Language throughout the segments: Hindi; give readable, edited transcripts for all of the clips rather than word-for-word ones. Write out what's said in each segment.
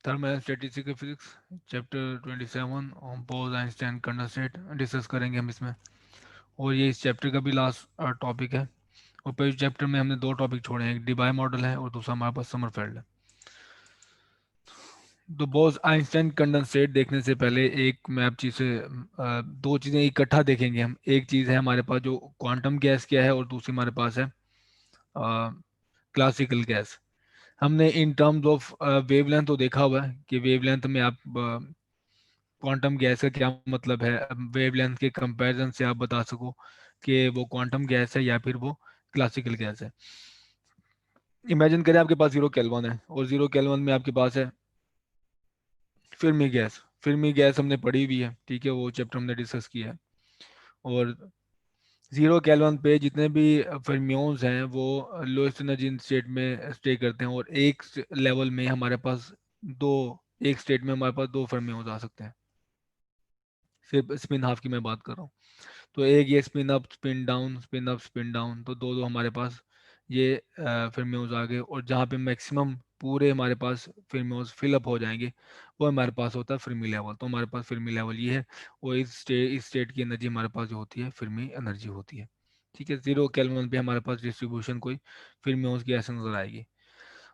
Thermal statistics physics chapter 27 on Bhoj Einstein condensate discuss करेंगे हम इसमें। और ये इस चैप्टर का भी लास्ट टॉपिक है। और पहले चैप्टर में हमने दो टॉपिक छोड़े हैं, एक डिबाय मॉडल है और दूसरा हमारे पास समरफेल्ड है। तो बोस आइंस्टाइन कंडेंसेट देखने से पहले एक मैं आप चीज़ से दो चीज़ें इकट्ठा देखेंगे हम। एक चीज़ है हमारे पास जो क्वांटम गैस क्या है, और दूसरी हमारे पास है क्लासिकल गैस। हमने इन टर्म्स ऑफ वेवलेंथ तो देखा हुआ है कि वेवलेंथ में आप क्वांटम गैस का क्या मतलब है, वेवलेंथ के कंपैरिजन से आप बता सको कि वो क्वांटम गैस है या फिर वो क्लासिकल गैस है। इमेजिन करें आपके पास 0 केल्विन है और 0 केल्विन में आपके पास है फिल्मी गैस। फिल्मी गैस हमने पढ़ी हुई है, ठीक है, वो चैप्टर हमने डिस्कस किया है। और 0 केल्विन पे जितने भी फर्मियोन्स हैं वो लोएस्ट एनर्जी स्टेट में स्टे करते हैं, और एक लेवल में हमारे पास दो, एक स्टेट में हमारे पास दो फर्मियोन्स आ सकते हैं। सिर्फ स्पिन हाफ की मैं बात कर रहा हूँ। तो एक ये spin up spin down, spin up spin down, तो दो दो हमारे पास ये फर्मियोन्स आ गए। और जहाँ पे मैक्सिमम पूरे हमारे पास फर्मियोन्स फिलअप हो जाएंगे वो हमारे पास होता है फर्मी लेवल। तो हमारे पास फर्मी लेवल ये है, और इस स्टेट की एनर्जी हमारे पास जो होती है फर्मी एनर्जी होती है। ठीक है, 0 केल्विन पे हमारे पास डिस्ट्रीब्यूशन कोई फर्मियोन्स की ऐसे नजर आएगी।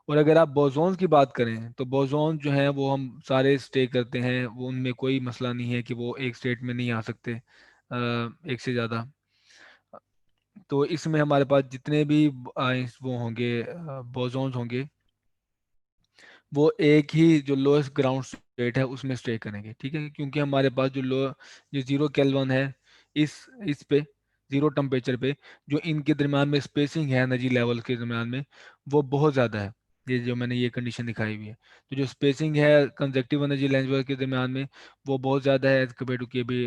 और अगर आप बोसोन्स की बात करें तो बोसोन जो है वो हम सारे स्टे करते हैं, वो उनमें कोई मसला नहीं है कि वो एक स्टेट में नहीं आ सकते एक से ज़्यादा। तो इसमें हमारे पास जितने भी वो होंगे बोसोन्स होंगे, वो एक ही जो लोएस्ट ग्राउंड स्टेट है उसमें स्टे करेंगे। ठीक है, क्योंकि हमारे पास जो 0 केल्विन है, इस पे 0 टेम्परेचर पे जो इनके दरम्यान में स्पेसिंग है एनर्जी लेवल के दरम्यान में, वो बहुत ज़्यादा है। ये जो मैंने ये कंडीशन दिखाई हुई है, तो जो स्पेसिंग है कंजक्टिव एनर्जी लेवल के दरम्यान में वो बहुत ज़्यादा है एज कम्पेयर टू के बी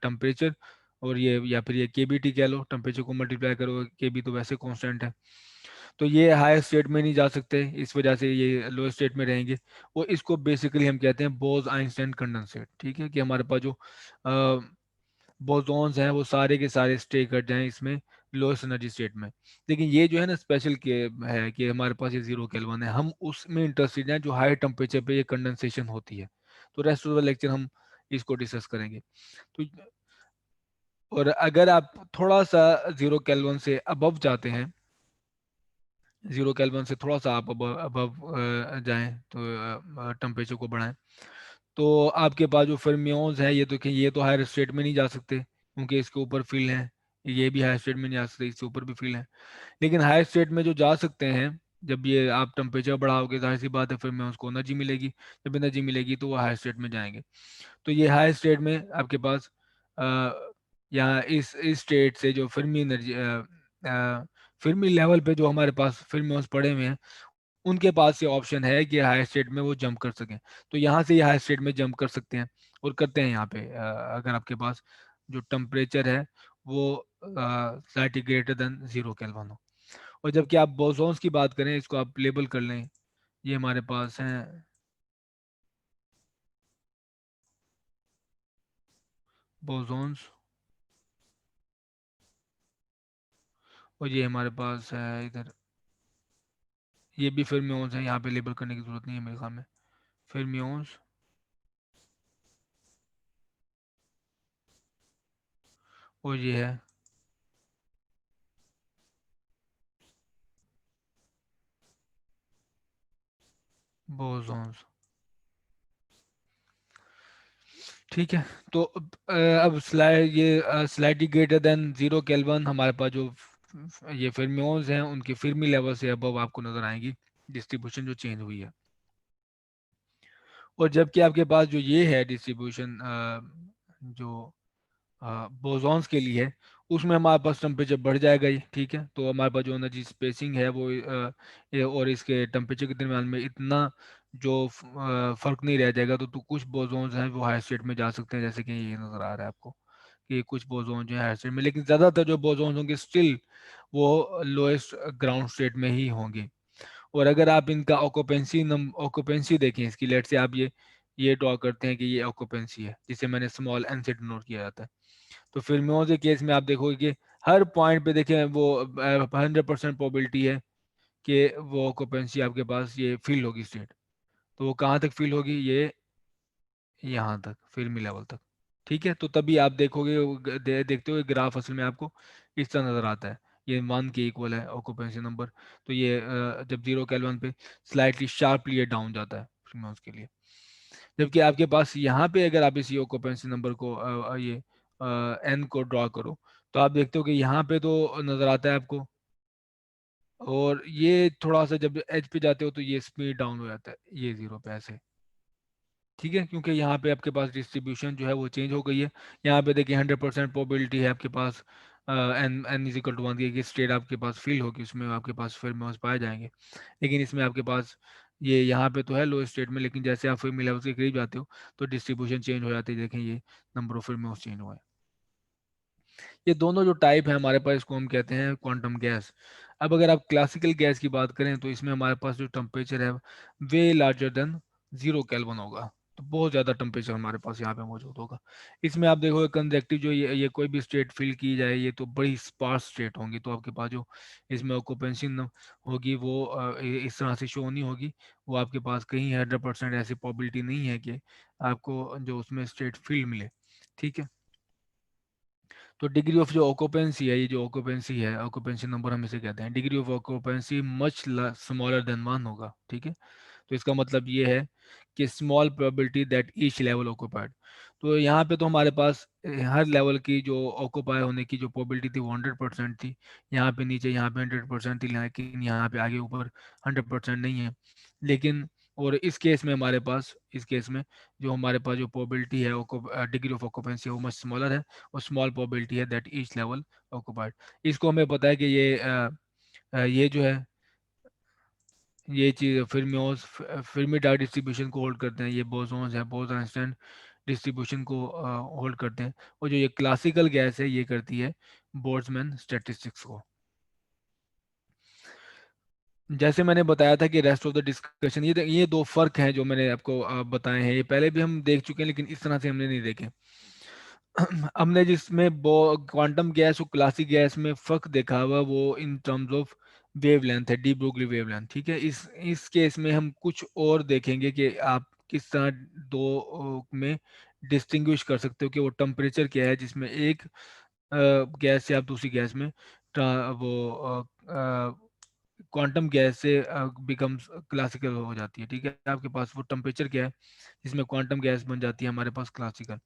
टेम्परेचर। और ये या फिर ये के बी टी कह लो, टेम्परेचर को मल्टीप्लाई करो, के बी तो वैसे कॉन्स्टेंट है। तो ये हाई स्टेट में नहीं जा सकते, इस वजह से ये लो स्टेट में रहेंगे। और इसको बेसिकली हम कहते हैं बोज आइंस्टाइन कंडेंसेट। ठीक है, कि हमारे पास जो बोसॉन्स हैं वो सारे के सारे स्टे कर जाएं इसमें लोएस्ट एनर्जी स्टेट में। लेकिन ये जो है ना स्पेशल के है कि हमारे पास ये 0 केल्विन है, हम उसमें इंटरेस्टेड हैं जो हाई टेम्परेचर पे ये कंडेंसेशन होती है। तो रेस्ट ऑफ द लेक्चर हम इसको डिस्कस करेंगे। तो और अगर आप थोड़ा सा 0 केल्विन से अबव जाते हैं, 0 केल्विन से थोड़ा सा आप अबव अबव जाएं तो टेम्परेचर को बढ़ाएं, तो आपके पास जो फर्मियोन्स है ये तो कि ये तो हायर स्टेट में नहीं जा सकते क्योंकि इसके ऊपर फील्ड है। ये भी हायर स्टेट में नहीं जा सकते, इसके ऊपर भी फील्ड है। लेकिन हायर स्टेट में जो जा सकते हैं, जब ये आप टेम्परेचर बढ़ाओगे जाहिर सी बात है फर्मियोन्स को एनर्जी मिलेगी। जब एनर्जी मिलेगी तो वो हायर स्टेट में जाएंगे। तो ये हायर स्टेट में आपके पास यहाँ इस स्टेट से जो फर्मी एनर्जी फर्मी लेवल पे जो हमारे पास फर्मियोन्स पड़े हुए हैं, उनके पास ये ऑप्शन है कि हायर स्टेट में वो जंप कर सकें। तो यहाँ से ये हायर स्टेट में जंप कर सकते हैं और करते हैं यहाँ पे। अगर आपके पास जो टेम्परेचर है वो स्लाइटली ग्रेटर देन 0 केल्विन हो। और जबकि आप बोसोन्स की बात करें, इसको आप लेबल कर लें, ये हमारे पास हैं बोसोन्स, और ये हमारे पास है इधर, ये भी फर्मियोन्स हैं, यहाँ पे लेबल करने की जरूरत नहीं है मेरे ख्याल में। फर्मियोन्स, और ये है बोसोन्स। ठीक है, तो अब स्लाइटली ग्रेटर देन 0 केल्विन हमारे पास जो ये फर्मियोन्स हैं उनकी फर्मी लेवल से अबव आपको नजर आएंगी डिस्ट्रीब्यूशन जो चेंज हुई है। और जबकि आपके पास जो ये है डिस्ट्रीब्यूशन जो बोसॉन्स के लिए है, उसमें हमारे पास टेम्परेचर बढ़ जाएगा ही। ठीक है, तो हमारे पास जो एनर्जी स्पेसिंग है वो और इसके टेम्परेचर के दरम्यान में इतना जो फर्क नहीं रह जाएगा। तो कुछ बोसॉन्स हैं वो हाई स्टेट में जा सकते हैं, जैसे कि ये नज़र आ रहा है आपको कि कुछ बोसॉन जो है हाई स्टेट में, लेकिन ज़्यादातर जो बोसॉन्स होंगे स्टिल वो लोएस्ट ग्राउंड स्टेट में ही होंगे। और अगर आप इनका ऑक्यूपेंसी देखें इसकी, लेट से आप ये ड्रॉ करते हैं कि ये ऑक्यूपेंसी है जिसे मैंने स्मॉल एन से डिनोट किया जाता है। तो फिल्मों के केस में आप देखोगे कि हर पॉइंट पे देखें वो 100% प्रोबेबिलिटी है कि वो ऑक्यूपेंसी आपके पास ये फिल होगी स्टेट। तो वो कहाँ तक फिल होगी, ये यहाँ तक, फिल्मी लेवल तक। ठीक है, तो तभी आप देखोगे देखते हो ग्राफ असल में आपको इस तरह नजर आता है। ये 1 के इक्वल है ऑक्यूपेंसी नंबर। तो ये जब 0 केल्विन पे स्लाइटली शार्पली ये डाउन जाता है फ्रीमोस के लिए। जबकि आपके पास यहाँ पे अगर आप इस ऑक्यूपेंसी नंबर को ये एन को ड्रॉ करो, तो आप देखते हो कि यहाँ पे तो नजर आता है आपको, और ये थोड़ा सा जब एज पे जाते हो तो ये स्पीड डाउन हो जाता है, ये 0 पे ऐसे। ठीक है, क्योंकि यहाँ पे आपके पास डिस्ट्रीब्यूशन जो है वो चेंज हो गई है। यहाँ पे देखिए 100% प्रोबेबिलिटी है आपके पास n n is equal to 1 की स्टेट आपके पास फिल होगी, उसमें आपके पास फिर में पाए जाएंगे। लेकिन इसमें आपके पास ये यहाँ पे तो है लो स्टेट में, लेकिन जैसे आप फिर लेवल के करीब जाते हो तो डिस्ट्रीब्यूशन चेंज हो जाती है। देखें ये नंबर ऑफ फिर चेंज हुआ है। ये दोनों जो टाइप है हमारे पास, इसको हम कहते हैं क्वांटम गैस। अब अगर आप क्लासिकल गैस की बात करें तो इसमें हमारे पास जो टेम्परेचर है वे लार्जर देन 0 केल्विन होगा। तो बहुत ज़्यादा टेम्परेचर हमारे पास यहाँ पे मौजूद होगा। इसमें आप देखोगे कंजेक्टिव जो ये कोई भी स्टेट फिल की जाए, ये तो बड़ी स्पार्स स्टेट होंगी। तो आपके पास जो इसमें ऑक्यूपेंसी होगी वो इस तरह से शो नहीं होगी। वो आपके पास कहीं 100% ऐसी पॉबिलिटी नहीं है कि आपको जो उसमें स्टेट फिल मिले। ठीक है, तो डिग्री ऑफ जो ऑक्यूपेंसी है, ये जो ऑक्यूपेंसी है, ऑक्यूपेंसी नंबर हम इसे कहते हैं, degree of occupancy much smaller than 1 होगा। ठीक है, तो इसका मतलब ये है कि small probability that each level occupied. तो यहाँ पे तो हमारे पास हर लेवल की जो ऑक्यूपाई होने की जो प्रोबेबिलिटी थी वो 100% थी। यहाँ पे नीचे यहाँ पे 100% थी, लेकिन यहाँ पे आगे ऊपर 100% नहीं है। लेकिन और इस केस में हमारे पास, इस केस में जो हमारे पास जो प्रोबेबिलिटी है डिग्री ऑफ ऑक्यूपेंसी वो मच स्मॉलर है, और स्मॉल प्रोबेबिलिटी है दैट ईच लेवल ऑक्यूपाइड। इसको हमें पता है कि ये जो है ये चीज़ फिल्मियोस फिल्मी डार्क डिस्ट्रीब्यूशन को होल्ड करते हैं। ये बोसॉन्स है, बोस आइंस्टाइन डिस्ट्रीब्यूशन को होल्ड करते हैं। और जो ये क्लासिकल गैस है ये करती है बोल्ट्जमैन स्टैटिस्टिक्स को। जैसे मैंने बताया था कि रेस्ट ऑफ द डिस्कशन, ये दो फर्क हैं जो मैंने आपको बताए हैं। ये पहले भी हम देख चुके हैं, लेकिन इस तरह से हमने नहीं देखे। हमने जिसमें क्वांटम गैस और क्लासिक गैस में फर्क देखा हुआ वो इन टर्म्स ऑफ वेवलेंथ है, डी ब्रोगली वेवलेंथ। ठीक है, इस केस में हम कुछ और देखेंगे कि आप किस तरह दो में डिस्टिंग्विश कर सकते हो कि वो टेम्परेचर क्या है जिसमें एक गैस से आप दूसरी गैस में वो क्वांटम गैस से बिकम्स क्लासिकल हो जाती है। ठीक है, आपके पास वो टेम्परेचर क्या है जिसमें क्वांटम गैस बन जाती है हमारे पास क्लासिकल।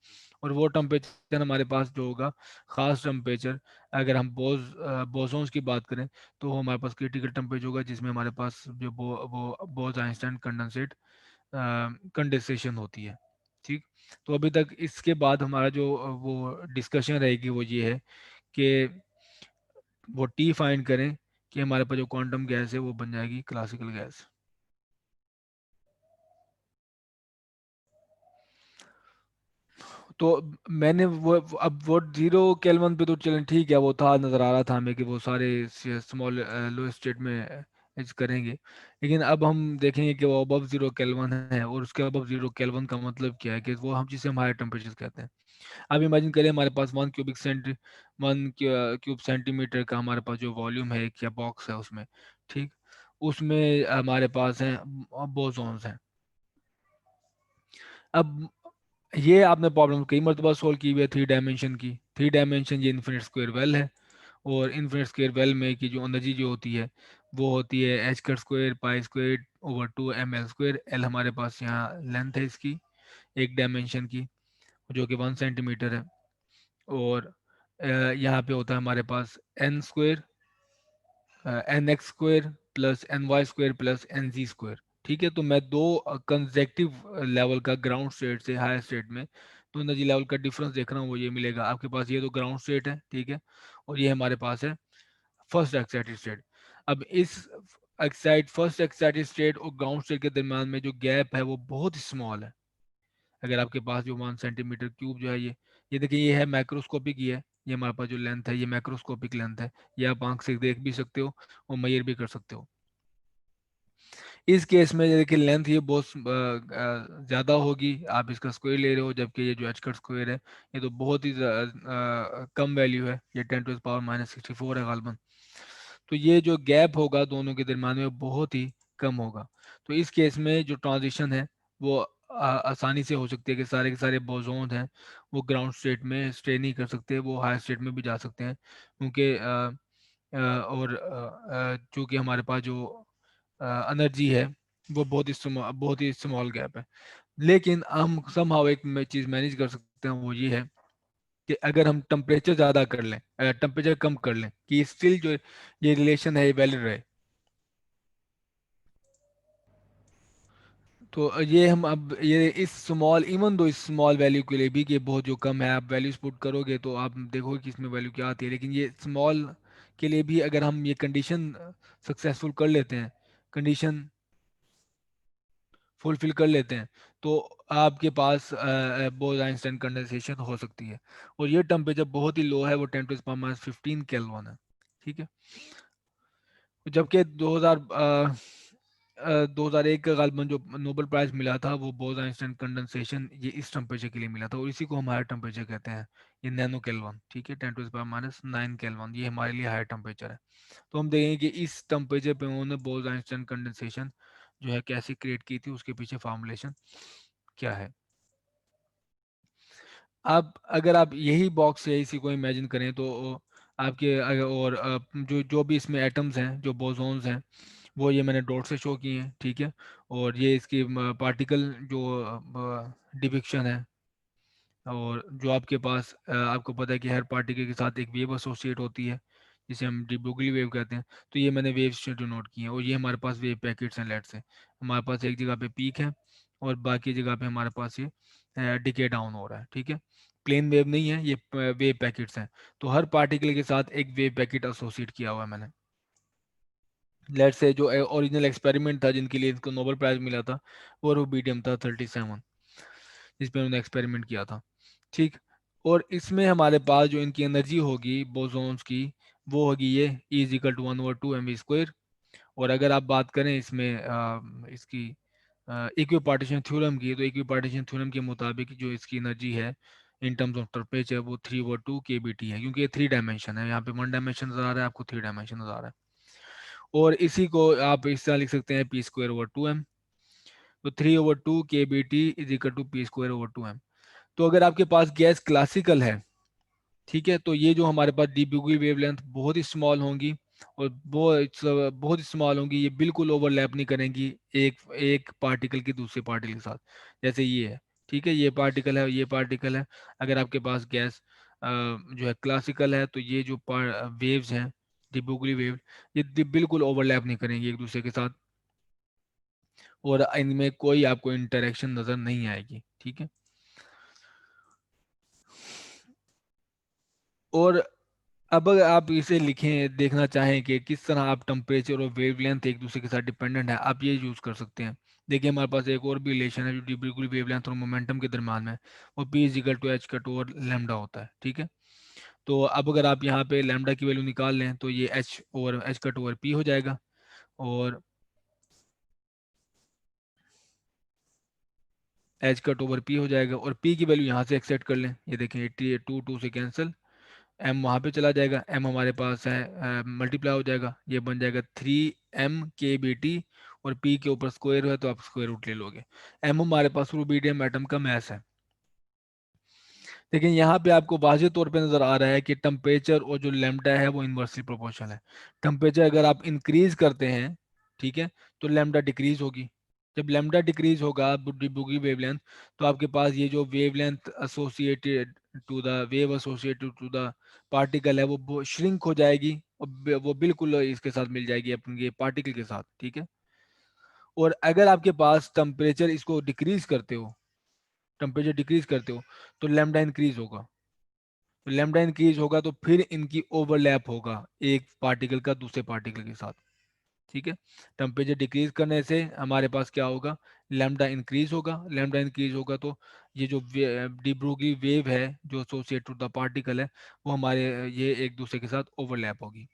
और वो टेम्परेचर हमारे पास जो होगा खास टेम्परेचर, अगर हम बोसोन्स की बात करें तो वो हमारे पास क्रिटिकल टेम्परेचर होगा जिसमें हमारे पास जो वो बोस आइंस्टाइन कंडेंसेट कंडेंसेशन होती है। ठीक, तो अभी तक इसके बाद हमारा जो वो डिस्कशन रहेगी वो ये है कि वो टी फाइंड करें कि हमारे पास जो क्वांटम गैस है वो बन जाएगी क्लासिकल गैस। तो मैंने अब वो 0 केल्विन पे तो चलें ठीक है, वो था नज़र आ रहा था हमें कि वो सारे स्मॉल लो स्टेट में एज करेंगे। लेकिन अब हम देखेंगे कि वो अबव 0 केल्विन है, और उसके अबव 0 केल्विन का मतलब क्या है कि वो हम जिसे हम हायर टेम्परेचर कहते हैं। अब इमेजिन करें हमारे पास 1 क्यूब सेंटीमीटर का हमारे पास जो वॉल्यूम है एक या बॉक्स है उसमें। ठीक, उसमें हमारे पास है बोसॉन्स हैं। अब ये आपने प्रॉब्लम कई मरतबा सोल्व की हुई है 3 डायमेंशन की। 3 डायमेंशन ये इन्फिनिट स्क्वायर वेल है, और इन्फिनिट स्क्वायर वेल में की जो एनर्जी जो होती है वो होती है एच कर square pi square over 2 ml square. L हमारे पास यहाँ लेंथ है इसकी एक डायमेंशन की, जो कि 1 सेंटीमीटर है। और यहाँ पे होता है हमारे पास n square, n x square plus n y square plus n z square. ठीक है, तो मैं दो कंजेक्टिव लेवल का ग्राउंड स्टेट से हायर स्टेट में तो एनर्जी लेवल का डिफरेंस देख रहा हूँ, वो ये मिलेगा आपके पास। ये तो ग्राउंड स्टेट है, ठीक है, और ये हमारे पास है फर्स्ट एक्साइटेड स्टेट। अब इस फर्स्ट एक्साइटेड स्टेट और ग्राउंड स्टेट के दरम्यान में जो गैप है वो बहुत स्मॉल है। अगर आपके पास जो 1 सेंटीमीटर क्यूब जो है ये देखिए ये है माइक्रोस्कोपिक, ये है, ये हमारे पास जो लेंथ है ये माइक्रोस्कोपिक लेंथ है। ये आप आंख से देख भी सकते हो और मेजर भी कर सकते हो। इस केस में देखिए लेंथ ये बहुत ज़्यादा होगी, आप इसका स्क्वायर ले रहे हो, जबकि ये जो एच कट स्क्वायर है ये तो बहुत ही कम वैल्यू है, ये 10⁻⁻64 है गालबन। तो ये जो गैप होगा दोनों के दरम्यान में बहुत ही कम होगा। तो इस केस में जो ट्रांजिशन है वो आसानी से हो सकती है कि सारे के सारे बोसोन हैं वो ग्राउंड स्टेट में स्टे नहीं कर सकते, वो हायर स्टेट में भी जा सकते हैं, क्योंकि और चूंकि हमारे पास जो एनर्जी है वो बहुत ही स्मॉल गैप है। लेकिन हम समहाउ एक चीज़ मैनेज कर सकते हैं, वो ये है कि अगर हम टेम्परेचर ज़्यादा कर लें, टेम्परेचर कम कर लें, कि स्टिल जो ये रिलेशन है वैलिड रहे। तो ये हम अब ये इस स्मॉल, इवन दो इस स्मॉल वैल्यू के लिए भी कि बहुत जो कम है, आप वैल्यूज पुट करोगे तो आप देखोगे कि इसमें वैल्यू क्या आती है, लेकिन ये स्मॉल के लिए भी अगर हम ये कंडीशन सक्सेसफुल कर लेते हैं, कंडीशन फुलफिल कर लेते हैं, तो आपके पास बोज आइंस्टाइन कंडेंसेशन हो सकती है। और ये टेम्परेचर बहुत ही लो है, वो 10⁻15 केल्विन है। ठीक है। जबकि 2001 का गालिबन जो नोबेल प्राइज मिला था वो बोज आइंस्टाइन कंडेंसेशन, ये इस टेम्परेचर के लिए मिला था, और इसी को हम हायर टेम्परेचर कहते हैं। ये नैनो केल्विन, ठीक है, 10⁻⁹ केल्विन, ये हमारे लिए हायर टेम्परेचर है। तो हम देखेंगे कि इस टेम्परेचर पे उन्होंने बोज आइंस्टाइन कंडेंसेशन जो है कैसे क्रिएट की थी, उसके पीछे फॉर्मुलेशन क्या है। आप अगर आप यही बॉक्स या इसी को इमेजिन करें तो आपके और जो जो भी इसमें एटम्स हैं, जो बोसॉन्स हैं, वो ये मैंने डॉट से शो किए हैं, ठीक है। और ये इसकी पार्टिकल जो डिपिक्शन है, और जो आपके पास आपको पता है कि हर पार्टिकल के साथ एक वेव एसोसिएट होती है, जिसे हम डी ब्रोगली वेव कहते हैं। तो ये मैंने वेव्स नोट किए हैं, और ये हमारे पास वेव पैकेट्स हैं। लेट से हमारे पास एक जगह पे पीक है और बाकी जगह पे हमारे पास ये डिके डाउन हो रहा है, ठीक है। प्लेन वेव नहीं है ये, वेव पैकेट्स हैं। तो हर पार्टिकल के साथ एक वेव पैकेट एसोसिएट किया हुआ है मैंने। लेट से जो ओरिजिनल एक्सपेरिमेंट था जिनके लिए इनको नोबेल प्राइज मिला था, वो रूबीडियम था 37, जिसपे उन्होंने एक्सपेरिमेंट किया था, ठीक। और इसमें हमारे पास जो इनकी एनर्जी होगी बोसोन्स की, वो होगी ये E = 1/2 mv²। और अगर आप बात करें इसमें इसकी इक्विपार्टीशन थ्योरम की, तो इक्विपार्टीशन थ्योरम के मुताबिक जो इसकी एनर्जी है इन टर्म्स ऑफ टेम्परेचर, वो 3/2 kBT है, क्योंकि ये 3 डायमेंशन है। यहाँ पे 1 डायमेंशन नजर आ रहा है आपको, 3 डायमेंशन नजर आ रहा है। और इसी को आप इस तरह लिख सकते हैं P²/2m। तो 3/2 kBT = P²/2m। तो अगर आपके पास गैस क्लासिकल है, ठीक है, तो ये जो हमारे पास डी ब्रोगली वेवलेंथ बहुत ही स्मॉल होंगी, और बहुत ही स्मॉल होंगी, ये बिल्कुल ओवरलैप नहीं करेंगी एक एक पार्टिकल की दूसरे पार्टिकल के साथ। जैसे ये है, ठीक है, ये पार्टिकल है, ये पार्टिकल है। अगर आपके पास गैस जो है क्लासिकल है, तो ये जो वेव्स हैं, डी ब्रोगली वेव, ये बिल्कुल ओवरलैप नहीं करेंगी एक दूसरे के साथ, और इनमें कोई आपको इंटरेक्शन नजर नहीं आएगी, ठीक है। और अब अगर आप इसे लिखें, देखना चाहें कि किस तरह आप टेम्परेचर और वेवलेंथ एक दूसरे के साथ डिपेंडेंट है, आप ये यूज़ कर सकते हैं। देखिए हमारे पास एक और भी रिलेशन है जो बिल्कुल वेवलेंथ और मोमेंटम के दरम्यान में, वो P = H⁻⁴ लैम्डा होता है, ठीक है। तो अब अगर आप यहाँ पे लैम्डा की वैल्यू निकाल लें, तो ये H/P हो जाएगा, और H/P हो जाएगा, और P की वैल्यू यहाँ से एक्सेप्ट कर लें। ये देखें 2 से कैंसिल, एम वहाँ पे चला जाएगा, एम हमारे पास है मल्टीप्लाई हो जाएगा, ये बन जाएगा 3 mkBT, और पी के ऊपर स्क्वायर है तो आप स्क्वायर रूट ले लोगे। एम हमारे पास रूबीडियम एटम का मैस है। लेकिन यहाँ पे आपको वाज़ेह तौर पे नजर आ रहा है कि टेम्परेचर और जो लैम्डा है वो इन्वर्सली प्रोपोर्शनल है। टेम्परेचर अगर आप इंक्रीज करते हैं, ठीक है, तो लैम्डा डिक्रीज होगी। जब लैम्डा डिक्रीज होगा बुगी वेवलेंथ, तो आपके पास ये जो wavelength associated to the wave associated to the particle है वो श्रिंक हो जाएगी, और वो बिल्कुल इसके साथ मिल जाएगी अपने पार्टिकल के साथ, ठीक है। और अगर आपके पास टेम्परेचर इसको डिक्रीज करते हो, टेम्परेचर डिक्रीज करते हो, तो लैम्डा इंक्रीज होगा। तो लैम्डा इंक्रीज होगा तो फिर इनकी ओवरलैप होगा एक पार्टिकल का दूसरे पार्टिकल के साथ, ठीक है। टेम्परेचर डिक्रीज करने से हमारे पास क्या होगा, लैम्डा इंक्रीज होगा। लैम्डा इंक्रीज होगा तो ये जो डी ब्रोगली वेव है जो एसोसिएटेड टू द पार्टिकल है, वो हमारे ये एक दूसरे के साथ ओवरलैप होगी।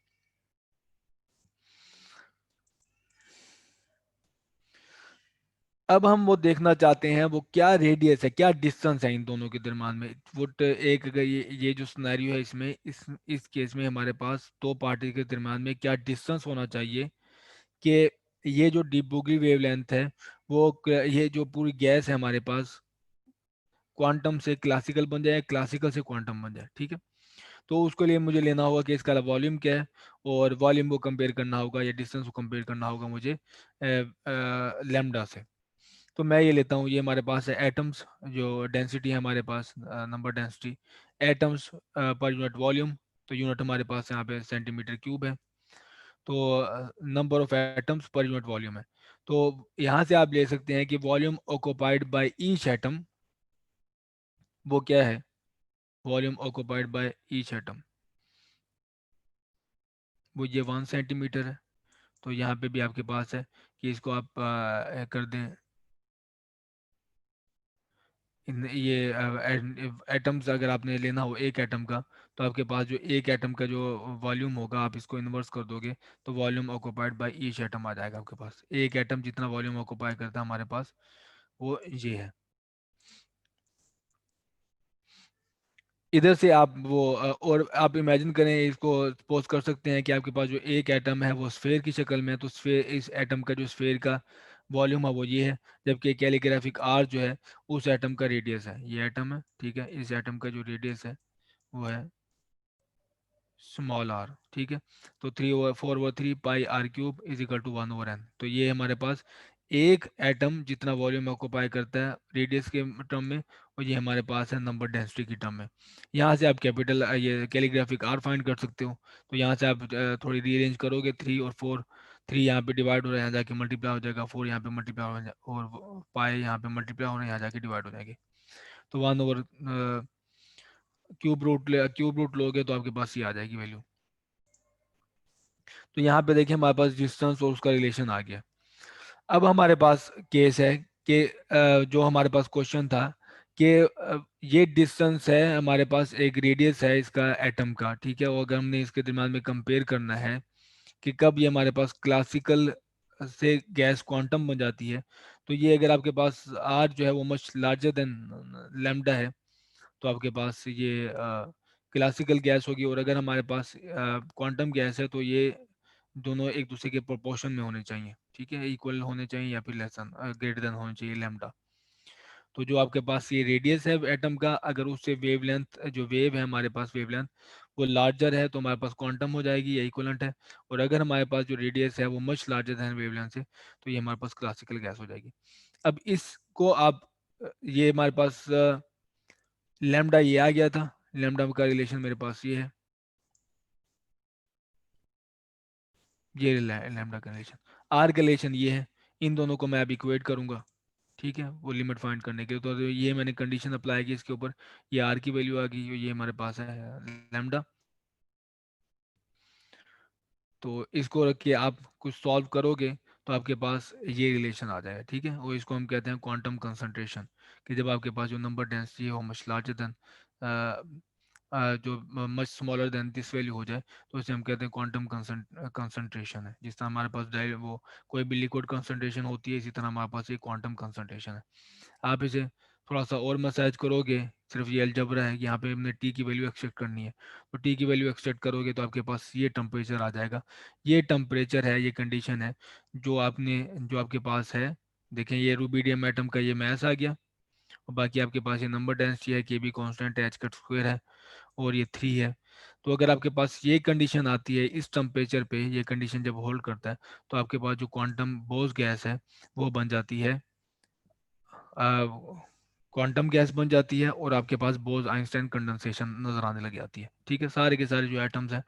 अब हम वो देखना चाहते हैं वो क्या रेडियस है, क्या डिस्टेंस है इन दोनों के दरम्यान में। वो एक अगर ये जो सिनेरियो है, इसमें इस केस में हमारे पास दो पार्टी के दरम्यान में क्या डिस्टेंस होना चाहिए कि ये जो डीप बुगी वेवलेंथ है, ये जो पूरी गैस है हमारे पास, क्वांटम से क्लासिकल बन जाए, क्लासिकल से क्वांटम बन जाए, ठीक है। तो उसके लिए मुझे लेना होगा कि इसका वॉल्यूम क्या है, और वॉल्यूम को कंपेयर करना होगा या डिस्टेंस को कंपेयर करना होगा मुझे लैम्डा से। तो मैं ये लेता हूँ, ये हमारे पास है एटम्स, जो डेंसिटी है हमारे पास, number density, atoms per unit volume, तो यूनिट हमारे पास यहाँ पे सेंटीमीटर क्यूब है। तो number of atoms per unit volume है। तो यहाँ से आप ले सकते हैं कि volume occupied by each atom, वो क्या है, volume occupied by each atom, वो ये 1 सेंटीमीटर है। तो यहाँ पे भी आपके पास है कि इसको आप कर दें, ये एटम्स अगर आपने लेना हो एक एटम का, तो आपके पास जो एक एटम का जो वॉल्यूम होगा, आप इसको इन्वर्स कर दोगे, तो volume occupied by each atom आ जाएगा आपके पास। एक एटम जितना वॉल्यूम ऑक्युपाई करता है हमारे पास, वो ये है। इधर से आप और आप इमेजिन करें इसको, सपोज कर सकते हैं कि आपके पास जो एक एटम है वो स्फेयर की शक्ल में है, तो स्फेयर, इस एटम का जो स्फेयर का वॉल्यूम है वो ये है, जबकि कैलिग्राफिक आर जो है उस एटम का रेडियस है, ये एटम है, ठीक है, इस एटम का जो रेडियस है वो है स्मॉल आर, ठीक है। तो 3/4/3 पाई r³ is equal to 1/n। तो ये हमारे पास एक एटम जितना वॉल्यूम ऑक्युपाई करता है रेडियस के टर्म में, और ये हमारे पास है नंबर डेंसिटी की टर्म में। यहाँ से आप कैपिटल ये कैलीग्राफिक आर फाइंड कर सकते हो। तो यहाँ से आप थोड़ी रीअरेंज करोगे, 3 और 4, 3 यहाँ पे डिवाइड हो रहा है, यहाँ जाके मल्टीप्लाई हो जाएगा, 4 यहाँ पे मल्टीप्लाई हो जाएगा, और पाई यहाँ पे मल्टीप्लाई हो रहा है, यहाँ जाके डिवाइड हो जाएगी। तो 1/क्यूब रूट लोगे तो आपके पास ये आ जाएगी वैल्यू। तो यहाँ पे देखिए हमारे पास डिस्टेंस और उसका रिलेशन आ गया। अब हमारे पास केस है कि जो हमारे पास क्वेश्चन था कि ये डिस्टेंस है, हमारे पास एक रेडियस है इसका एटम का, ठीक है, और अगर हमने इसके दिमाग में कंपेयर करना है कि कब ये हमारे पास क्लासिकल से गैस क्वांटम बन जाती है, तो ये अगर आपके पास आर जो है वो मच लार्जर देन लैम्डा है, तो आपके पास ये क्लासिकल गैस होगी। और अगर हमारे पास क्वांटम गैस है, तो ये दोनों एक दूसरे के प्रोपोर्शन में होने चाहिए, ठीक है, इक्वल होने चाहिए या फिर लेसन ग्रेटर देन होने चाहिए लैम्डा। तो जो आपके पास ये रेडियस है एटम का, अगर उससे वेवलेंथ, जो वेव है हमारे पास वेवलेंथ, वो लार्जर है, तो हमारे पास क्वांटम हो जाएगी या इक्वलेंट है। और अगर हमारे पास जो रेडियस है वो मच लार्जर देन वेवलेंथ से, तो ये हमारे पास क्लासिकल गैस हो जाएगी। अब इसको आप ये हमारे पास लैम्डा ये आ गया था, लैम्डा का रिलेशन मेरे पास ये है, ये लैम्डा का रिलेशन, आर का रिलेशन ये है। इन दोनों को मैं अब इक्वेट करूंगा, ठीक है, वो लिमिट फाइंड करने के लिए। तो ये मैंने कंडीशन अप्लाई की इसके ऊपर, ये आर की वैल्यू आ गई, ये हमारे पास है लैम्डा। तो इसको रख के आप कुछ सॉल्व करोगे, तो आपके पास ये रिलेशन आ जाएगा, ठीक है, और इसको हम कहते हैं क्वांटम कंसंट्रेशन। कि जब आपके पास जो नंबर डेंसिटी है वो मच लार्जर देन, जो much smaller than this value हो जाए, तो इसे हम कहते हैं क्वांटम कंसंट्रेशन है। जिस तरह हमारे पास वो कोई भी लिक्विड कंसंट्रेशन होती है, इसी तरह हमारे पास ये क्वांटम कंसंट्रेशन है। आप इसे थोड़ा सा और मसाज करोगे, सिर्फ ये अलजबरा है कि यहाँ पे हमने टी की वैल्यू एक्सट्रैक्ट करनी है, तो टी की वैल्यू एक्सट्रैक्ट करोगे तो आपके पास ये टेम्परेचर आ जाएगा। ये टेम्परेचर है, ये कंडीशन है जो आपके पास है। देखें, ये रूबीडियम एटम का ये मैस आ गया, और बाकी आपके पास ये नंबर डेंसिटी है, के बी कॉन्स्टेंट है, एच कट स्क्वायर है, और ये 3 है। तो अगर आपके पास ये कंडीशन आती है इस टेम्परेचर पे, ये कंडीशन जब होल्ड करता है, तो आपके पास जो क्वांटम बोस गैस है वो बन जाती है, क्वांटम गैस बन जाती है, और आपके पास बोज आइंस्टाइन कंडेंसेशन नजर आने लग जाती है, ठीक है। सारे के सारे जो एटम्स हैं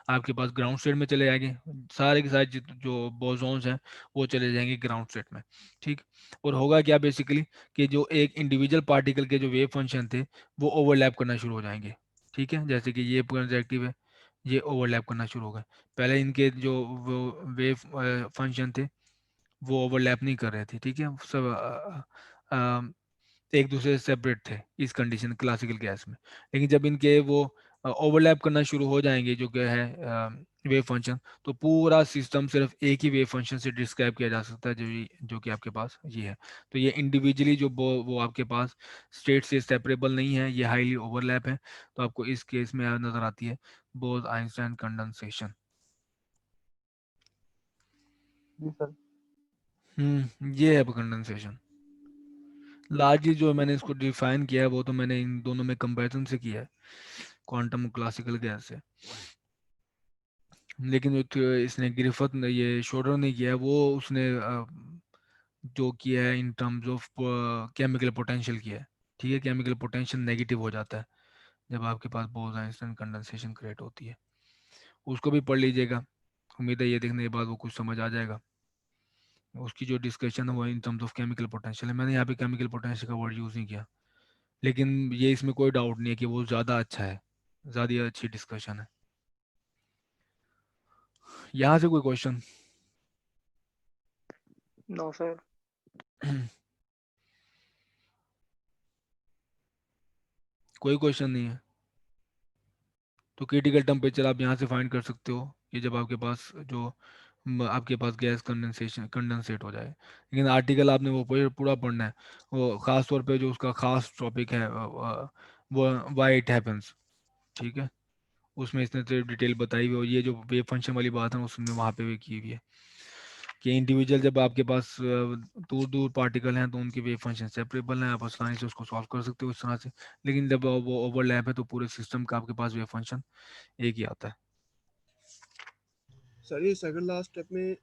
आपके पास ग्राउंड स्टेट में चले जाएंगे, सारे के सारे जो बोसॉन्स हैं वो चले जाएंगे ग्राउंड स्टेट में, ठीक। और होगा क्या बेसिकली, कि जो एक इंडिविजुअल पार्टिकल के जो वेव फंक्शन थे वो ओवरलैप करना शुरू हो जाएंगे, ठीक है। जैसे कि ये प्रोजेक्टिव है, ये ओवरलैप करना शुरू हो गए। पहले इनके जो वो वेव फंक्शन थे वो ओवरलैप नहीं कर रहे थे, ठीक है, सब एक दूसरे से सेपरेट थे इस कंडीशन क्लासिकल गैस में। लेकिन जब इनके वो ओवरलैप करना शुरू हो जाएंगे, जो क्या है वेव फंक्शन, तो पूरा सिस्टम सिर्फ एक ही वेव फंक्शन से डिस्क्राइब किया जा सकता है, जो कि आपके पास ये है। तो ये इंडिविजुअली जो वो आपके पास स्टेट से सेपरेबल नहीं है, ये हाईली ओवरलैप है। तो आपको इस केस में नजर आती है बोस आइंस्टाइन कंडेंसेशन। जी सर। ये है कंडेंसेशन। लार्जली जो मैंने इसको डिफाइन किया है वो तो मैंने इन दोनों में कंपैरिजन से किया है, क्वांटम क्लासिकल गैस से। लेकिन जो इसने ग्रिफिथ ने, ये शोडर ने किया है, वो उसने जो किया है in terms of chemical potential किया है। ठीक है, केमिकल पोटेंशियल नेगेटिव हो जाता है जब आपके पास बोस-आइंस्टाइन कंडेंसेशन क्रिएट होती है। उसको भी पढ़ लीजिएगा, उम्मीद है ये देखने के बाद वो कुछ समझ आ जाएगा। उसकी जो डिस्कशन है वो in terms of chemical potential है। मैंने यहाँ पे केमिकल पोटेंशियल का वर्ड यूज़ नहीं किया, लेकिन ये इसमें कोई डाउट नहीं है कि वो ज़्यादा अच्छा है, ज़्यादा अच्छी डिस्कशन है। यहाँ से कोई क्वेश्चन? No sir. कोई क्वेश्चन नहीं है? तो क्रिटिकल टेम्परेचर आप यहाँ से फाइंड कर सकते हो, ये जब आपके पास जो आपके पास गैस कंडेंसेशन कंडेंसेट हो जाए। लेकिन आर्टिकल आपने वो पूरा पढ़ना है, वो ख़ास तौर पे जो उसका ख़ास टॉपिक है वो वाई इट हैपन्स। ठीक है, उसमें इसने तो डिटेल बताई हुई है, और ये जो वेव फंक्शन वाली बात है उसमें वहाँ पे भी की हुई है कि इंडिविजुअल जब आपके पास दूर दूर पार्टिकल हैं तो उनकी वेव फंक्शन सेपरेबल हैं, आप आसानी से उसको सॉल्व कर सकते हो इस तरह से। लेकिन जब वो ओवरलैप है तो पूरे सिस्टम का आपके पास वेव फंक्शन एक ही आता है। सर ये सेकंड लास्ट स्टेप में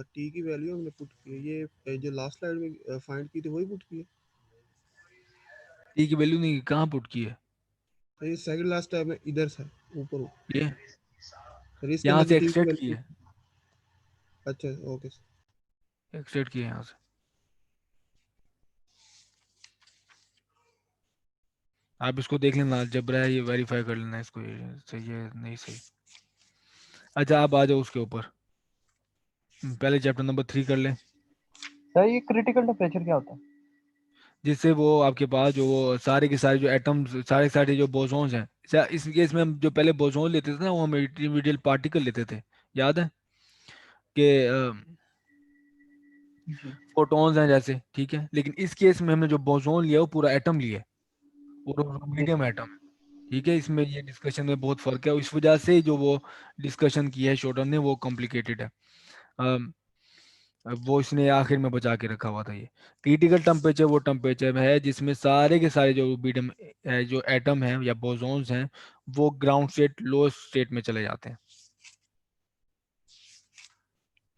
टी की वैल्यू हमने पुट की है, ये जो लास्ट स्लाइड में फाइंड की थी वही पुट की है। टी की वैल्यू नहीं, कहाँ पुट की है? तो ये सेकंड लास्ट स्टेप में इधर से ऊपर हो। ये सर इसके यहाँ अंदर भी से टी की एक्सट्रैक्ट की वैल्यू। है, अच्छा ओके सर। एक्सट्रैक्ट की है यहाँ से। आप इसको देख लेना, जब रहा है ये वेरीफाई कर लेना इसको, ये सही है नहीं सही। अच्छा, आप आ जाओ उसके ऊपर, पहले चैप्टर नंबर 3 कर लें, सर ये क्रिटिकल टेम्परेचर क्या होता है? जिससे वो आपके पास जो वो सारे के सारे जो एटम्स, सारे सारे जो बोसॉन्स हैं, इस केस में हम जो पहले बोसॉन लेते थे ना, वो हम इंडिविजुअल पार्टिकल लेते थे, याद है कि जी। फोटॉन्स हैं जैसे। ठीक है, लेकिन इस केस में हमने जो बोसॉन लिया वो पूरा एटम लिया है, पूरा यस मीडियम सर। एटम। ठीक है, इसमें ये डिस्कशन में बहुत फर्क है, और इस वजह से जो वो डिस्कशन की है शोडर ने वो कॉम्प्लिकेटेड है। अम, वो इसने आखिर में बचा के रखा हुआ था। ये क्रिटिकल टेम्परेचर वो टेम्परेचर है जिसमें सारे के सारे जो मीडियम जो एटम हैं या बोसॉन्स हैं वो ग्राउंड स्टेट लो स्टेट में चले जाते हैं।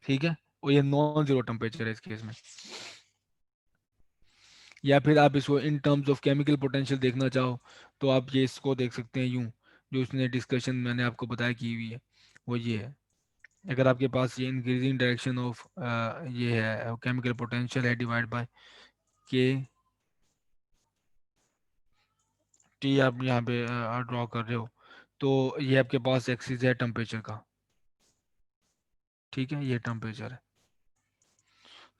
ठीक है, और ये नॉन जीरो टेम्परेचर है इस केस में। या फिर आप इसको in terms of chemical potential देखना चाहो तो आप ये इसको देख सकते हैं यूं, जो इसने डिस्कशन मैंने आपको बताया की हुई है वो ये है। अगर आपके पास ये इंक्रीजिंग डायरेक्शन ऑफ ये है केमिकल पोटेंशियल है डिवाइड बाय के टी, आप यहाँ पे ड्रॉ कर रहे हो, तो ये आपके पास एक्सिस है टेम्परेचर का। ठीक है, ये टेम्परेचर है।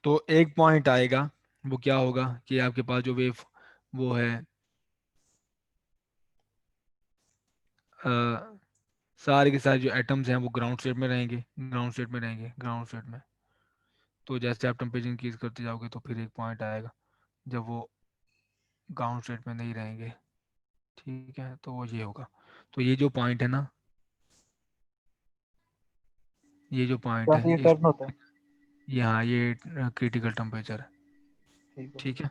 तो एक पॉइंट आएगा, वो क्या होगा कि आपके पास जो वेव वो है अ, सारे के सारे जो एटम्स हैं वो ग्राउंड स्टेट में रहेंगे, ग्राउंड स्टेट में रहेंगे, ग्राउंड स्टेट में। तो जैसे आप टेम्परेचर इंक्रीज करते जाओगे तो फिर एक पॉइंट आएगा जब वो ग्राउंड स्टेट में नहीं रहेंगे। ठीक है, तो वो ये होगा। तो ये जो पॉइंट है ना, ये जो पॉइंट क्या है ये इस टर्न होता है? यहाँ ये क्रिटिकल टेम्परेचर है। ठीक है। ठीक है,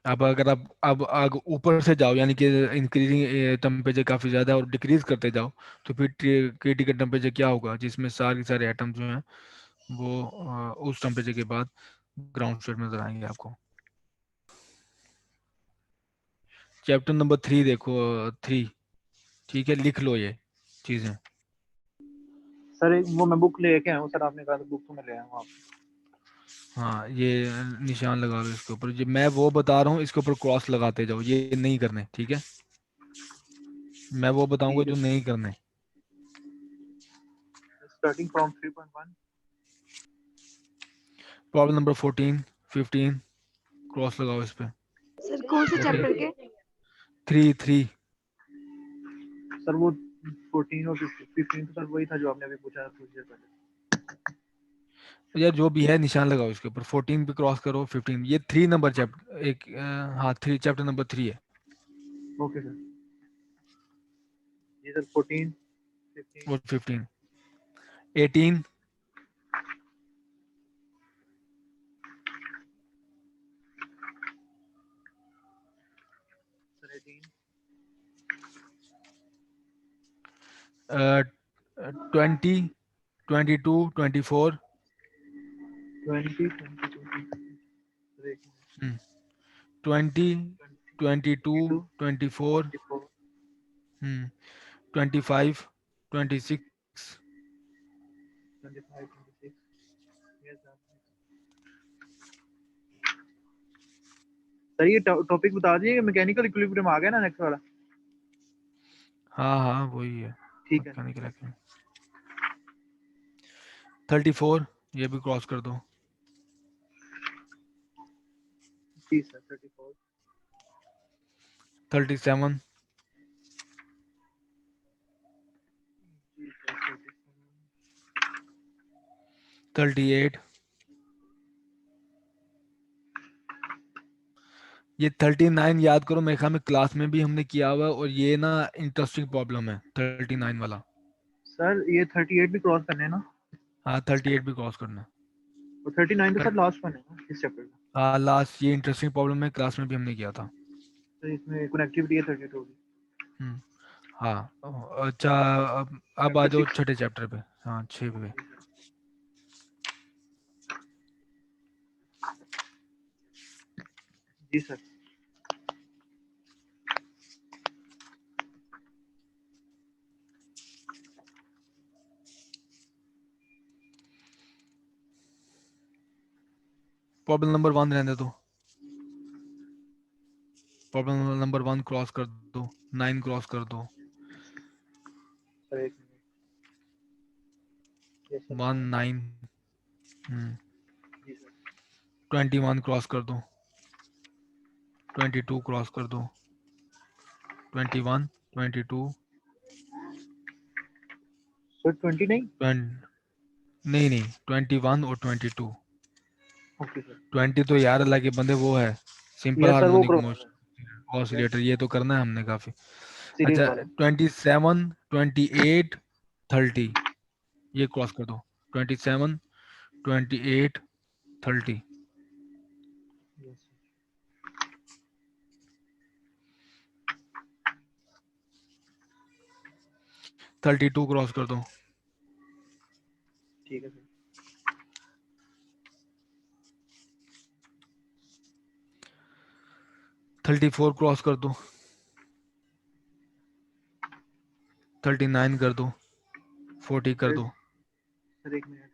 अब अगर आप अब आग ऊपर से जाओ, यानी कि इंक्रीजिंग टेम्परेचर काफ़ी ज़्यादा है और डिक्रीज करते जाओ, तो फिर क्रिटिकल टेम्परेचर क्या होगा जिसमें सारे सारे एटम जो हैं वो उस टेम्परेचर के बाद ग्राउंड स्टेट में नजर आएंगे आपको। चैप्टर नंबर 3 देखो, 3। ठीक है, लिख लो ये चीज़ें। सर वो मैं बुक लेके आया हूँ सर, आपने कहा था बुक तो मैं ले आया हूँ वहाँ पे। हाँ, ये निशान लगा लो इसके ऊपर, जो मैं वो बता रहा हूँ इसके ऊपर क्रॉस लगाते जाओ, ये नहीं करने। ठीक है, मैं वो बताऊंगा ठीक है जो सर। नहीं करने। Starting from 3.1। Problem number 14, 15, cross लगाओ इस पे। सर कौन से ओके, चैप्टर के? 3 3। सर वो 14 और 15 तो सर वही था जो आपने अभी पूछा कुछ देर पहले। यार जो भी है निशान लगाओ इसके ऊपर, 14 पे क्रॉस करो, 15, ये 3 नंबर चैप्टर एक हाँ 3, चैप्टर नंबर 3 है। Okay sir. ये सर 14, 15। और 15, 18, 20, 22, 24, 20, 22, 20, 22, 22, 24, 24, 25, 26. 25, 26. Yes, sir. सर ये टॉपिक बता दीजिए, मैकेनिकल इक्विलिब्रियम आ गया ना नेक्स्ट वाला? हाँ हाँ वही है, ठीक है मैकेनिकल एक्टिविटी। 34 ये भी क्रॉस कर दो। जी सर। 34, 37, जी सर। 37, 38, ये 39 याद करो, मेरे ख्याल में क्लास में भी हमने किया हुआ है, और ये ना इंटरेस्टिंग प्रॉब्लम है 39 वाला। सर ये 38 भी क्रॉस करने हैं ना? हाँ 38 भी क्रॉस करना है। और 39 तो Thir- सर लास्ट वन है ना इस चैप्टर का? हाँ लास्ट, ये इंटरेस्टिंग प्रॉब्लम है, क्लास में भी हमने किया था। तो इसमें कनेक्टिविटी है 32 की। हम्म, हाँ अच्छा। अब आ चैप्टर जाओ 6। छठे चैप्टर पे, हाँ 6 पे। जी सर। प्रॉब्लम नंबर 1 रहने दो, प्रॉब्लम नंबर 1 क्रॉस कर दो, 9 क्रॉस कर दो, सर एक मिनट। यस सर 1 बताएं। 9। जी सर। 21 क्रॉस कर दो, 22 क्रॉस कर दो, 21, 22, सर 20 नहीं? 20, नहीं नहीं 21 और 22। Okay sir. 20 तो यार अल्लाह के बंदे वो है सिंपल यस सर वो हार्मोनिक करवा रहा मोशन हूँ। यस ऑसिलेटर, ये तो करना है हमने काफी। सीरीज अच्छा वाले। 27, 28, 30 ये क्रॉस कर दो, 27, 28, 30, यस सर। 32 क्रॉस कर दो, ठीक है सर। 34 क्रॉस कर दो, 39 कर दो, 40 कर सर दो, सर एक मिनट।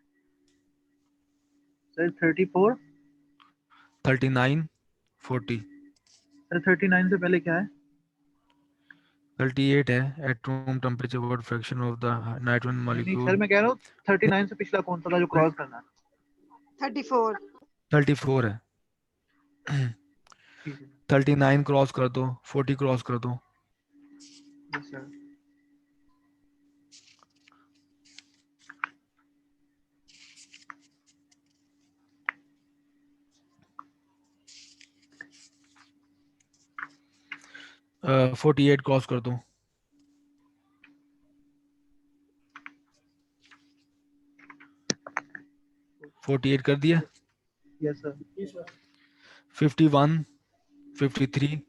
सर 34। 39, 40, सर 39 से पहले क्या है? 38 है at room temperature what fraction of the nitrogen नहीं नहीं सर मॉलिक्यूल। मैं कह रहा हूँ 39 से पिछला कौन सा था जो क्रॉस करना है? 34। 34 है। ठीक है 39 क्रॉस कर दो, 40 क्रॉस कर दो, यस सर। 48 क्रॉस कर दो, 48 कर दिया, यस सर। 51, 53,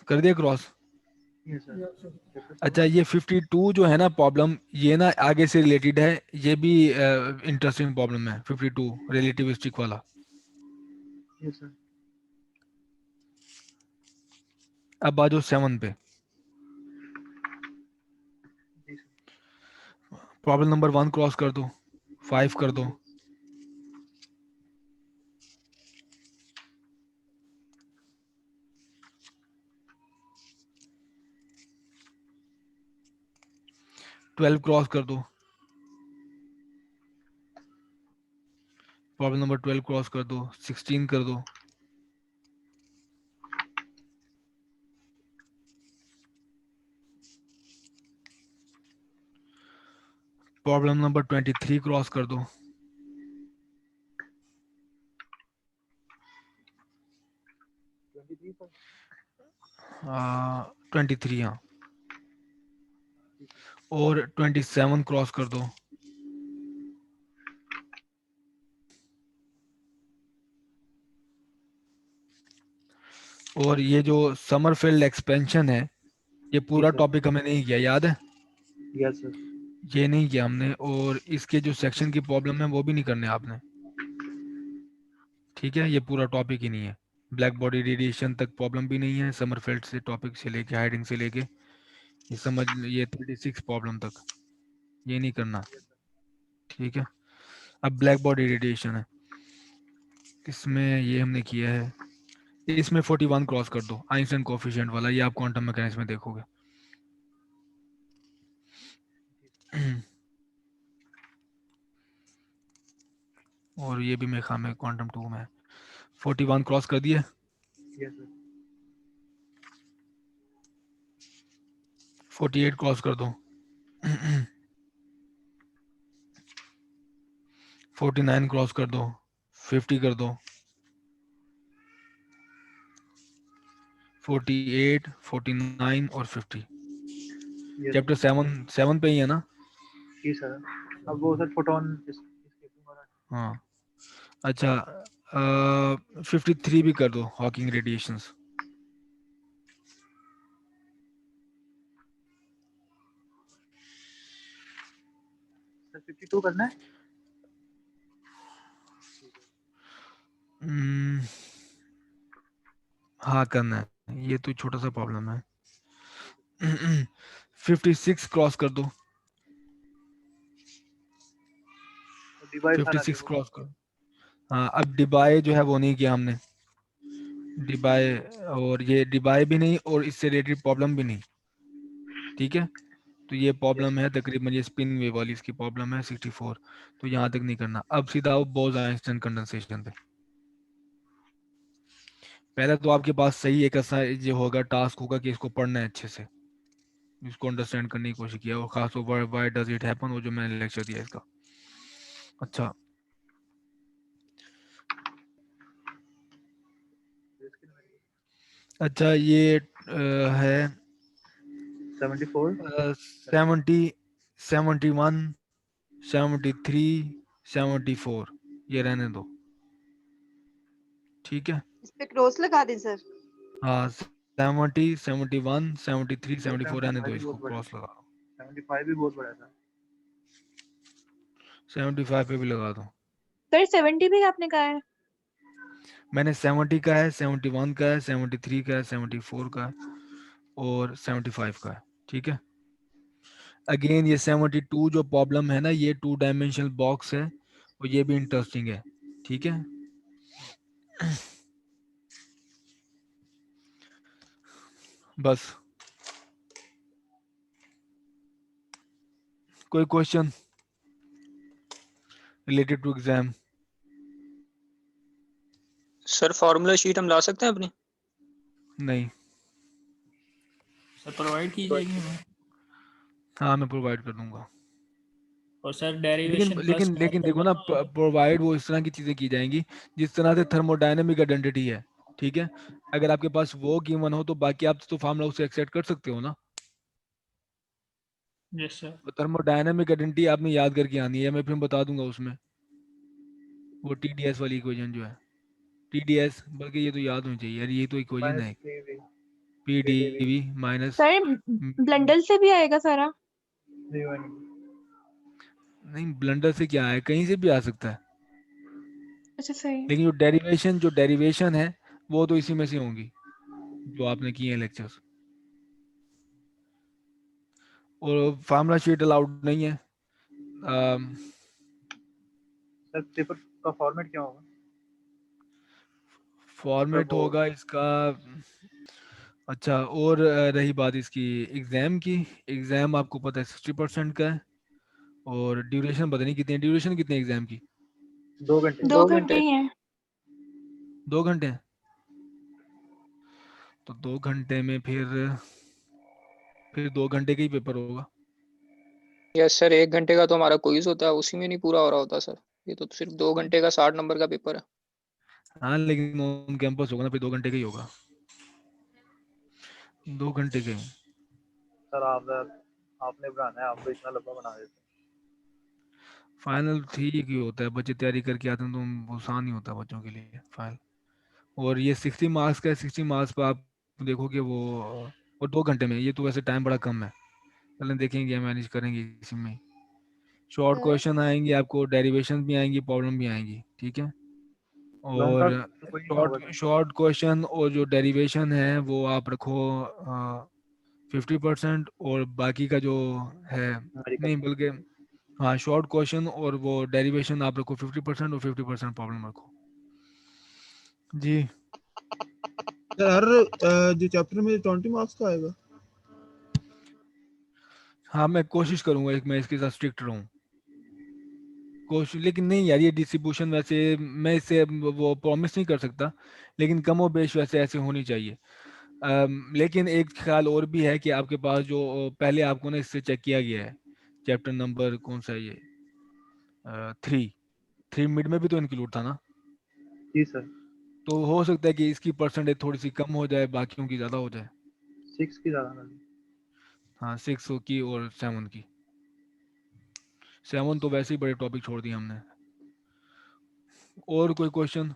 कर दिया क्रॉस। Yes sir. चैप्टर अच्छा 7। ये 52 जो है ना प्रॉब्लम, ये ना आगे से रिलेटेड है, ये भी इंटरेस्टिंग प्रॉब्लम है 52 रिलेटिविस्टिक वाला। Yes sir. अब आ जाओ 7 पे, जी सर। प्रॉब्लम नंबर 1 क्रॉस कर दो, 5 कर दो, 12 क्रॉस कर दो, प्रॉब्लम नंबर 12 क्रॉस कर दो, 16 कर दो, प्रॉब्लम नंबर 23 क्रॉस कर दो, 23 सर। 23 हाँ, और 27 क्रॉस कर दो, और ये जो समरफील्ड एक्सपेंशन है, ये जी पूरा सर। टॉपिक हमने नहीं किया, याद है? Yes sir. ये नहीं किया हमने, और इसके जो सेक्शन की प्रॉब्लम है वो भी नहीं करने आपने, ठीक है? ये पूरा टॉपिक ही नहीं है। ब्लैक बॉडी रेडिएशन तक प्रॉब्लम भी नहीं है, समरफेल्ड से टॉपिक से लेके हाइडिंग से लेके ये समझ, ये 36 प्रॉब्लम तक ये नहीं करना, ठीक है? अब ब्लैक बॉडी रेडिएशन है, इसमें ये हमने किया है। इसमें 41 क्रॉस कर दो, आइंस्टाइन कोफिशिएंट वाला, ये आप क्वांटम मैकेनिक्स में देखोगे। और ये भी मेरे ख्याल में क्वांटम 2 में है। 41 क्रॉस कर दिए। Yes sir. 48 क्रॉस कर दो। 49 क्रॉस कर दो। 50 कर दो। 48, 49 और 50। यस चैप्टर 7 पे ही है ना? जी सर। अब वो सर फोटोन escaping वाला। हाँ, अच्छा। 53 भी कर दो, हॉकिंग रेडिएशंस। सर 52 करना है। हाँ करना है, ये तो छोटा सा प्रॉब्लम है। 56 क्रॉस कर दो। डिवाइस सारा नहीं 56 वो। क्रॉस कर। हाँ, अब डिबाई जो है वो नहीं किया हमने, डिबाई, और ये डिबाई भी नहीं, और इससे रिलेटेड प्रॉब्लम भी नहीं, ठीक है? तो ये यस। प्रॉब्लम है तकरीबन, ये स्पिन वेव वाली इसकी प्रॉब्लम है 64। तो यहाँ तक नहीं करना। अब सीधा आओ बोज आइंस्टाइन कंडेंसेशन पे। पहले तो आपके पास सही एक ऐसा ये होगा, टास्क होगा कि इसको पढ़ना है अच्छे से, इसको अंडरस्टैंड करने की कोशिश किया, और खासतौर व्हाई डज इट हैपन, वो जो मैंने लेक्चर दिया इसका। अच्छा, अच्छा ये है 74। 70, 71, 73, 74, ये रहने दो, ठीक है? इस पे क्रॉस लगा दें सर? हाँ, 70, 71, 73, सर 74 रहने 75 दो, भी इसको बहुत बड़ा है। क्रॉस लगा दो। 75 भी बहुत बड़ा है सर। 75 पे भी लगा दो। सर 70 भी आपने कहा है? मैंने 70 का है, 71 का है, 73 का है, 74 का है, और 75 का है, ठीक है? अगेन ये 72 जो प्रॉब्लम है ना, ये 2 डायमेंशनल बॉक्स है, और ये भी इंटरेस्टिंग है, ठीक है? बस, कोई question related to exam? Sir formula sheet हम ला सकते हैं अपनी? नहीं। सर प्रोवाइड की जाएगी हमें? हाँ, मैं प्रोवाइड कर दूंगा। और सर लेकिन डेरिवेशन प्लस लेकिन लेकिन देखो ना, प्रोवाइड वो इस तरह की चीजें की जाएंगी जिस तरह से थर्मोडायनेमिक आइडेंटिटी है, ठीक है? अगर आपके पास वो गिवन हो तो बाकी आप तो फार्मूला उसे एक्सेप्ट कर सकते हो ना। Yes sir. तो थर्मोडायनेमिक आइडेंटिटी आपने याद करके आनी है, मैं फिर बता दूंगा उसमें, वो टीडीएस वाली इक्वेशन जो है, टीडीएस, बल्कि ये तो याद होनी चाहिए यार, ये तो इक्वेशन माइनस है, PV. PDV minus. Sir Blundell से भी आएगा सारा? नहीं, ब्लंडर से क्या है, कहीं से भी आ सकता है, अच्छा सही। लेकिन जो डेरिवेशन है वो तो इसी में से होंगी जो आपने किए हैं लेक्चर्स। और फार्मूला शीट अलाउड नहीं है। सर पेपर का फॉर्मेट क्या होगा? फॉर्मेट वो होगा इसका। अच्छा, और रही बात इसकी एग्जाम की, एग्जाम आपको पता है 60% का है, और ड्यूरेशन पता नहीं कितनी है, ड्यूरेशन कितनी है एग्जाम की? 2 घंटे। 2 घंटे ही है। 2 घंटे हैं। तो 2 घंटे में फिर 2 घंटे का ही पेपर होगा। यस सर, 1 घंटे का तो हमारा क्विज होता है, उसी में नहीं पूरा हो रहा होता सर। ये तो सिर्फ 2 घंटे का 60 नंबर का पेपर है। हाँ, लेकिन ऑन कैंपस होगा ना, फिर 2 घंटे का ही होगा, 2 घंटे का ही। सर आपने बनाना है, आप तो इतना लंबा बना देते हैं। फाइनल ठीक ही होता है, बच्चे तैयारी करके आते हैं तो वो आसान ही होता है बच्चों के लिए फाइनल। और ये 60 मार्क्स का है। 60 मार्क्स पर आप देखोगे वो और 2 घंटे में, ये तो वैसे टाइम बड़ा कम है। चलें देखेंगे, मैनेज करेंगे इसी में। शॉर्ट क्वेश्चन आएंगे आपको, डेरिवेशन भी आएंगी, प्रॉब्लम भी आएंगी, ठीक है। लॉन्ग का और तो कोई नहीं होगा शॉर्ट क्वेश्चन और जो डेरिवेशन है वो आप रखो 50%, और बाकी का जो है न्यूमेरिकल। नहीं, बल्कि हाँ, शॉर्ट क्वेश्चन और वो डेरिवेशन आप रखो 50% और 50% प्रॉब्लम रखो जी। सर हर जो चैप्टर में 20 मार्क्स का आएगा? हाँ, मैं कोशिश करूंगा मैं इसके साथ स्ट्रिक्ट रहूं, कोशिश। लेकिन नहीं यार, ये डिस्ट्रीब्यूशन वैसे मैं इससे वो प्रॉमिस नहीं कर सकता, लेकिन कमो बेश वैसे ऐसे होनी चाहिए। लेकिन एक ख्याल और भी है कि आपके पास जो पहले आपको ना इससे चेक किया गया है, चैप्टर नंबर कौन सा है ये, 3 मिड में भी तो इंक्लूड था ना। जी सर। तो हो सकता है कि इसकी परसेंटेज थोड़ी सी कम हो जाए, बाकियों की ज़्यादा हो जाए। 6 की ज़्यादा लगी। हाँ, 6 की और 7 की। 7 तो वैसे ही बड़े टॉपिक छोड़ दिए हमने। और कोई क्वेश्चन?